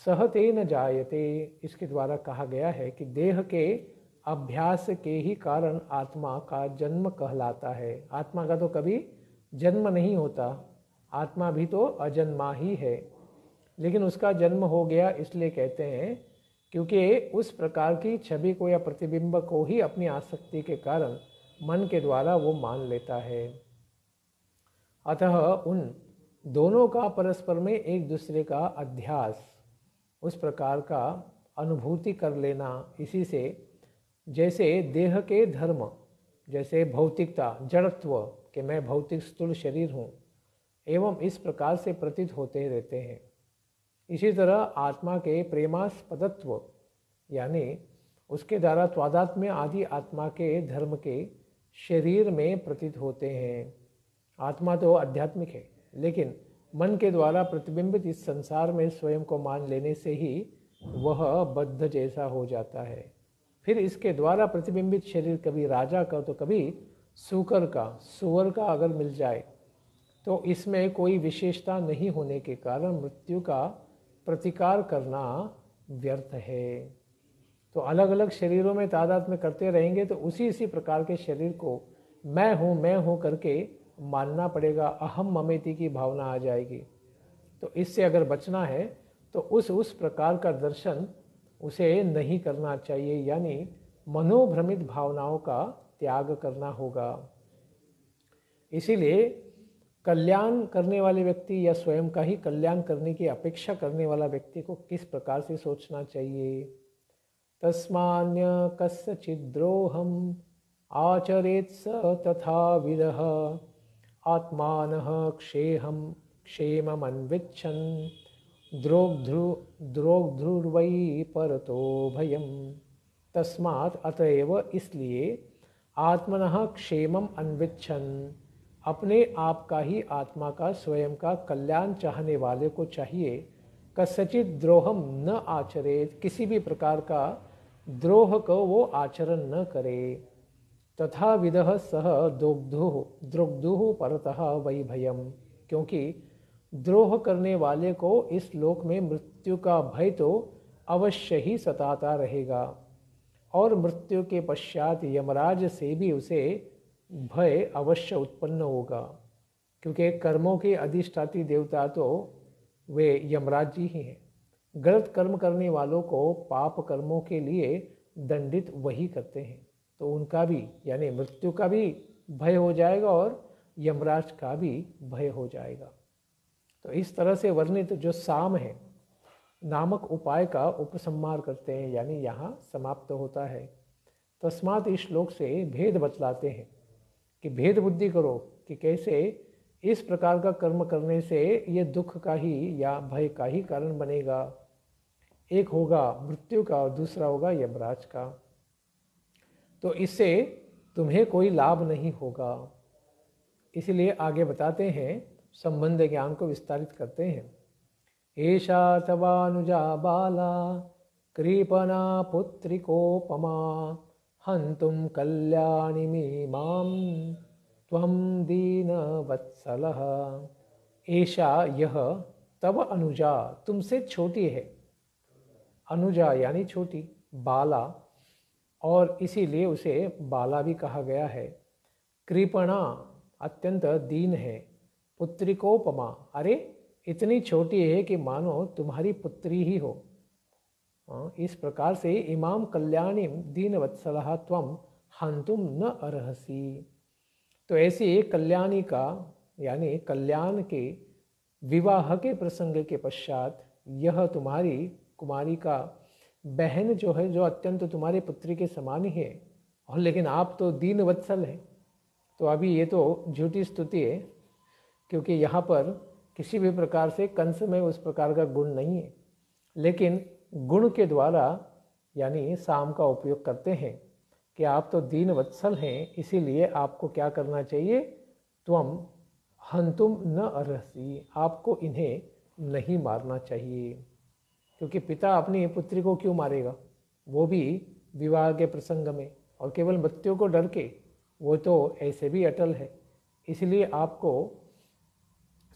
सहते न जायते, इसके द्वारा कहा गया है कि देह के अभ्यास के ही कारण आत्मा का जन्म कहलाता है। आत्मा का तो कभी जन्म नहीं होता, आत्मा भी तो अजन्मा ही है, लेकिन उसका जन्म हो गया इसलिए कहते हैं क्योंकि उस प्रकार की छवि को या प्रतिबिंब को ही अपनी आसक्ति के कारण मन के द्वारा वो मान लेता है। अतः उन दोनों का परस्पर में एक दूसरे का अध्यास, उस प्रकार का अनुभूति कर लेना, इसी से जैसे देह के धर्म, जैसे भौतिकता, जड़त्व कि मैं भौतिक स्थूल शरीर हूँ, एवं इस प्रकार से प्रतीत होते रहते हैं। इसी तरह आत्मा के प्रेमास्पदत्व यानी उसके द्वारा त्वादात्म्य आदि आत्मा के धर्म के शरीर में प्रतीत होते हैं। आत्मा तो आध्यात्मिक है, लेकिन मन के द्वारा प्रतिबिंबित इस संसार में स्वयं को मान लेने से ही वह बद्ध जैसा हो जाता है। फिर इसके द्वारा प्रतिबिंबित शरीर कभी राजा का तो कभी सूकर का, सुअर का अगर मिल जाए तो इसमें कोई विशेषता नहीं होने के कारण मृत्यु का प्रतिकार करना व्यर्थ है। तो अलग अलग शरीरों में तादाद में करते रहेंगे तो उसी प्रकार के शरीर को मैं हूँ करके मानना पड़ेगा, अहम ममेति की भावना आ जाएगी। तो इससे अगर बचना है तो उस प्रकार का दर्शन उसे नहीं करना चाहिए, यानी मनोभ्रमित भावनाओं का त्याग करना होगा। इसीलिए कल्याण करने वाले व्यक्ति या स्वयं का ही कल्याण करने की अपेक्षा करने वाला व्यक्ति को किस प्रकार से सोचना चाहिए। तस्मान्य कस्यचिद्रोहम आचरेत् स तथा विदः आत्मानः क्षेममन्विच्छन् द्रोग्ध्रुर्वै परतो भयम्। तस्मात् अतएव इसलिए आत्मनः क्षेमम अन्विच्छन्, अपने आप का ही आत्मा का स्वयं का कल्याण चाहने वाले को चाहिए कस्यचित् द्रोहम न आचरेत, किसी भी प्रकार का द्रोह को वो आचरण न करे। तथा विदः सह द्रोग्धुः परतः वै भयम, क्योंकि द्रोह करने वाले को इस लोक में मृत्यु का भय तो अवश्य ही सताता रहेगा और मृत्यु के पश्चात यमराज से भी उसे भय अवश्य उत्पन्न होगा, क्योंकि कर्मों के अधिष्ठात्री देवता तो वे यमराज जी ही हैं। गलत कर्म करने वालों को पाप कर्मों के लिए दंडित वही करते हैं, तो उनका भी यानी मृत्यु का भी भय हो जाएगा और यमराज का भी भय हो जाएगा। तो इस तरह से वर्णित जो साम है नामक उपाय का उपसंहार करते हैं, यानी यहाँ समाप्त होता है। तस्मात् इस श्लोक से भेद बतलाते हैं कि भेद बुद्धि करो कि कैसे इस प्रकार का कर्म करने से ये दुख का ही या भय का ही कारण बनेगा। एक होगा मृत्यु का और दूसरा होगा यमराज का, तो इससे तुम्हें कोई लाभ नहीं होगा। इसलिए आगे बताते हैं, संबंध ज्ञान को विस्तारित करते हैं। एषा तवानुजा बाला कृपणा पुत्रिकोपमा हन्तुं कल्याणिमीमां त्वं दीनवत्सलः। एषा यह तव अनुजा, तुमसे छोटी है। अनुजा यानी छोटी, बाला, और इसीलिए उसे बाला भी कहा गया है। कृपणा अत्यंत दीन है। पुत्रिकोपमा, अरे इतनी छोटी है कि मानो तुम्हारी पुत्री ही हो। इस प्रकार से इमाम कल्याणीम दीनवत्सलः त्वम हंतुम न अर्हसि। तो ऐसी एक कल्याणी का यानी कल्याण के विवाह के प्रसंग के पश्चात यह तुम्हारी कुमारी का बहन जो है, जो अत्यंत तुम्हारी पुत्री के समान ही है, और लेकिन आप तो दीनवत्सल हैं। तो अभी ये तो झूठी स्तुति है, क्योंकि यहाँ पर किसी भी प्रकार से कंस में उस प्रकार का गुण नहीं है, लेकिन गुण के द्वारा यानी साम का उपयोग करते हैं कि आप तो दीनवत्सल हैं, इसीलिए आपको क्या करना चाहिए, त्वम हंतुम न अर्हसि, आपको इन्हें नहीं मारना चाहिए। क्योंकि पिता अपनी पुत्री को क्यों मारेगा, वो भी विवाह के प्रसंग में, और केवल मृत्यु को डर के, वो तो ऐसे भी अटल है। इसलिए आपको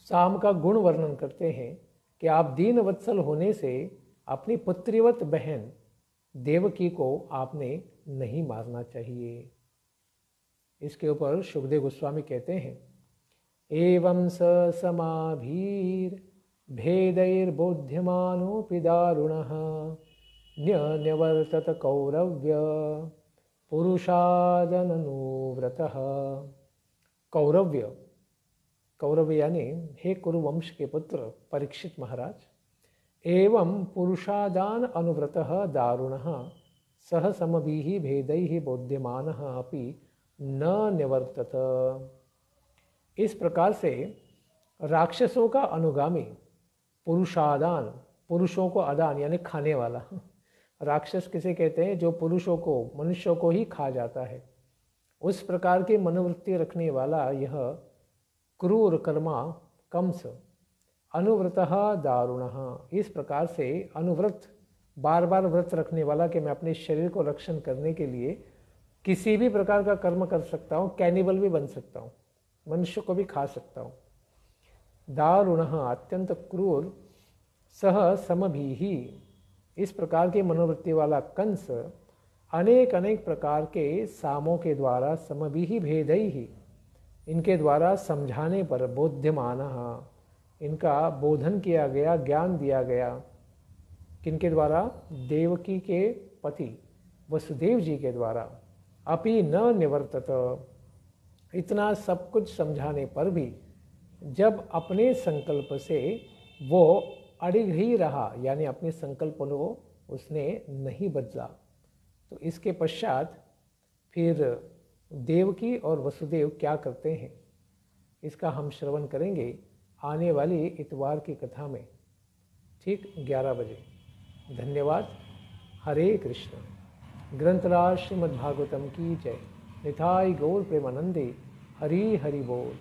साम का गुण वर्णन करते हैं कि आप दीनवत्सल होने से अपनी पुत्रीवत बहन देवकी को आपने नहीं मारना चाहिए। इसके ऊपर सुखदेव गोस्वामी कहते हैं, एवं स समाभीर भेदैर्बोध्यमानोऽपि दारुणः न्यवर्तत कौरव्य पुरुषादननुव्रतः। कौरव यानी हे कुरुवंश के पुत्र परीक्षित महाराज, एवं पुरुषादान अनुव्रतः दारुणः सह समभिः भेदैः बोध्यमानः अपि न निवर्तत। इस प्रकार से राक्षसों का अनुगामी पुरुषादान, पुरुषों को अदान यानी खाने वाला, राक्षस किसे कहते हैं, जो पुरुषों को, मनुष्यों को ही खा जाता है, उस प्रकार की मनोवृत्ति रखने वाला यह क्रूर कर्मा कंस अनुव्रतः दारुणः। इस प्रकार से अनुव्रत, बार बार व्रत रखने वाला कि मैं अपने शरीर को रक्षण करने के लिए किसी भी प्रकार का कर्म कर सकता हूँ, कैनिबल भी बन सकता हूँ, मनुष्य को भी खा सकता हूँ। दारुणः अत्यंत क्रूर, सह समभिः इस प्रकार की मनोवृत्ति वाला कंस अनेक अनेक प्रकार के सामों के द्वारा समभिहि भेदै ही, इनके द्वारा समझाने पर बोध्यमान, इनका बोधन किया गया, ज्ञान दिया गया। किनके द्वारा? देवकी के पति वसुदेव जी के द्वारा। अपि न निवर्तत, इतना सब कुछ समझाने पर भी जब अपने संकल्प से वो अड़िग ही रहा, यानी अपने संकल्प को उसने नहीं बदला, तो इसके पश्चात फिर देवकी और वसुदेव क्या करते हैं, इसका हम श्रवण करेंगे आने वाली इतवार की कथा में, ठीक 11 बजे। धन्यवाद। हरे कृष्ण। ग्रंथराज श्रीमद्भागवतम की जय। निताई गौर प्रेमानंदे। हरि हरि बोल।